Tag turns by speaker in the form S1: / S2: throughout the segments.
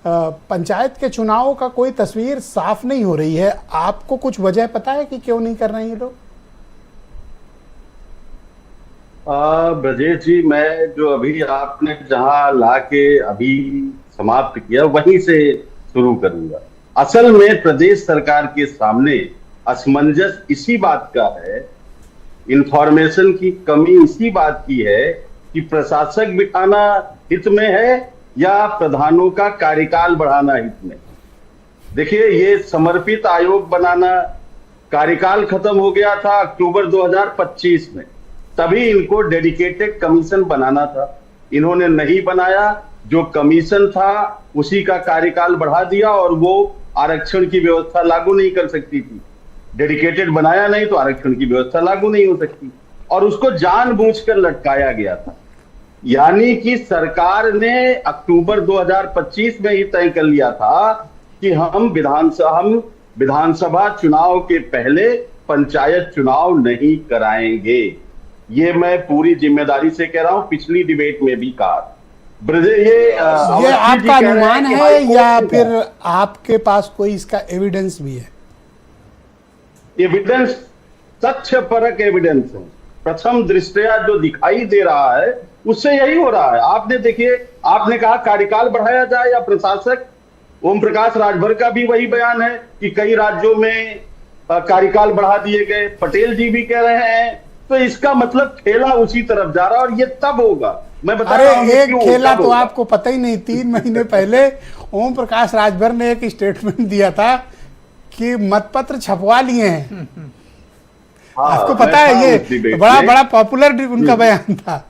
S1: पंचायत के चुनाव का कोई तस्वीर साफ नहीं हो रही है। आपको कुछ वजह पता है कि क्यों नहीं कर रहे हैं ये लोग?
S2: ब्रजेश जी, मैं जो अभी आपने जहां ला के अभी समाप्त किया वहीं से शुरू करूंगा। असल में प्रदेश सरकार के सामने असमंजस इसी बात का है, इंफॉर्मेशन की कमी इसी बात की है कि प्रशासक बिठाना हित में है या प्रधानों का कार्यकाल बढ़ाना हित में। देखिए, ये समर्पित आयोग बनाना, कार्यकाल खत्म हो गया था अक्टूबर 2025 में, तभी इनको डेडिकेटेड कमीशन बनाना था। इन्होंने नहीं बनाया। जो कमीशन था उसी का कार्यकाल बढ़ा दिया और वो आरक्षण की व्यवस्था लागू नहीं कर सकती थी। डेडिकेटेड बनाया नहीं तो आरक्षण की व्यवस्था लागू नहीं हो सकती, और उसको जानबूझकर लटकाया गया था। यानी कि सरकार ने अक्टूबर 2025 में ही तय कर लिया था कि हम विधानसभा चुनाव के पहले पंचायत चुनाव नहीं कराएंगे। ये मैं पूरी जिम्मेदारी से कह रहा हूं, पिछली डिबेट में भी कहा।
S1: ये आपका अनुमान है या फिर आपके पास कोई इसका एविडेंस भी है?
S2: एविडेंस, तथ्यपरक एविडेंस है। प्रथम दृष्टया जो दिखाई दे रहा है उससे यही हो रहा है। आपने देखिए, आपने कहा कार्यकाल बढ़ाया जाए या प्रशासक, ओम प्रकाश राजभर का भी वही बयान है कि कई राज्यों में कार्यकाल बढ़ा दिए गए। पटेल जी भी कह रहे हैं। तो इसका मतलब ठेला उसी तरफ जा रहा है, और ये तब होगा। मैं बता रहा हूं
S1: एक खेला तो आपको पता ही नहीं। 3 महीने पहले ओम प्रकाश राजभर ने एक स्टेटमेंट दिया था कि मतपत्र छपवा लिए हैं। आपको पता है, ये बड़ा पॉपुलर उनका बयान था।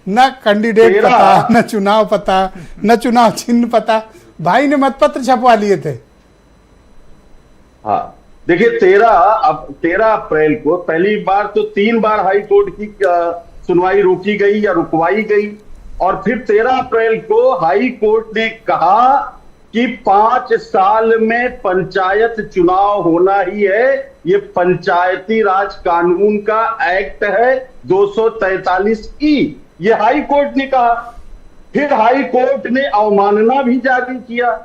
S1: न कैंडिडेट पता, न चुनाव पता, न चुनाव चिन्ह पता, भाई ने मतपत्र छपवा लिए थे।
S2: हाँ, देखिए 13 अप्रैल को पहली बार तो 3 बार हाई कोर्ट की सुनवाई रोकी गई या रुकवाई गई, और फिर 13 अप्रैल को हाई कोर्ट ने कहा कि 5 साल में पंचायत चुनाव होना ही है। ये पंचायती राज कानून का एक्ट है 243E, ये हाई कोर्ट ने कहा। फिर हाई कोर्ट ने अवमानना भी जारी किया।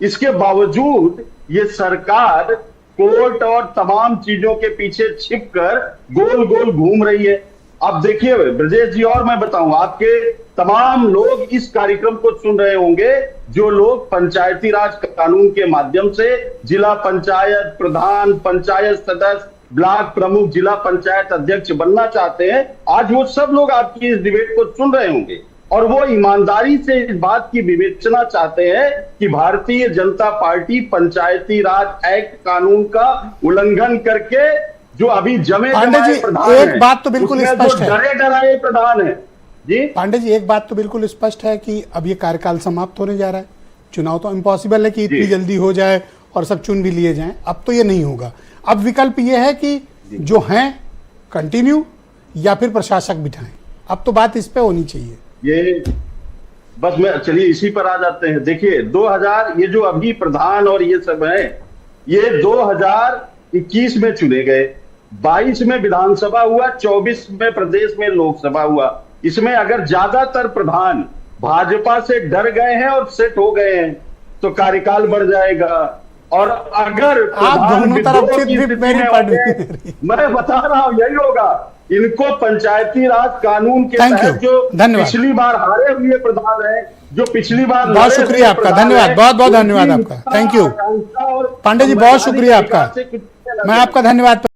S2: इसके बावजूद ये सरकार कोर्ट और तमाम चीजों के पीछे छिपकर गोल गोल घूम रही है। अब देखिए ब्रजेश जी, और मैं बताऊं, आपके तमाम लोग इस कार्यक्रम को सुन रहे होंगे जो लोग पंचायती राज कानून के माध्यम से जिला पंचायत प्रधान, पंचायत सदस्य, ब्लॉक प्रमुख, जिला पंचायत अध्यक्ष बनना चाहते हैं। आज वो सब लोग आपकी इस डिबेट को सुन रहे होंगे, और वो ईमानदारी से इस बात की विवेचना चाहते हैं कि भारतीय जनता पार्टी पंचायती राज एक्ट कानून का उल्लंघन करके जो अभी जमे प्रधान
S1: एक बात तो बिल्कुल स्पष्ट है,
S2: डरे डराए प्रधान है जी।
S1: पांडे जी, एक बात तो बिल्कुल स्पष्ट है कि अब ये कार्यकाल समाप्त होने जा रहा है। चुनाव तो इम्पॉसिबल है कि इतनी जल्दी हो जाए और सब चुन भी लिए जाएं। अब तो ये नहीं होगा। अब विकल्प ये है कि जो हैं कंटिन्यू या फिर प्रशासक बिठाएं। अब तो बात इस पे होनी चाहिए।
S2: ये बस मैं, चलिए इसी पर आ जाते हैं। देखिए 2000, ये जो अभी प्रधान और ये सब है, ये 2021 में चुने गए, 22 में विधानसभा हुआ, 24 में प्रदेश में लोकसभा हुआ। इसमें अगर ज्यादातर प्रधान भाजपा से डर गए हैं और सेट हो गए हैं तो कार्यकाल बढ़ जाएगा। और अगर
S1: आप दोनों तरफ
S2: मैं बता रहा हूं यही होगा। इनको पंचायती राज कानून के तहत जो पिछली बार हारे हुए प्रधान है, जो पिछली बार,
S1: बहुत शुक्रिया आपका, धन्यवाद, बहुत बहुत धन्यवाद आपका, थैंक यू पांडे जी, बहुत शुक्रिया आपका। मैं आपका धन्यवाद।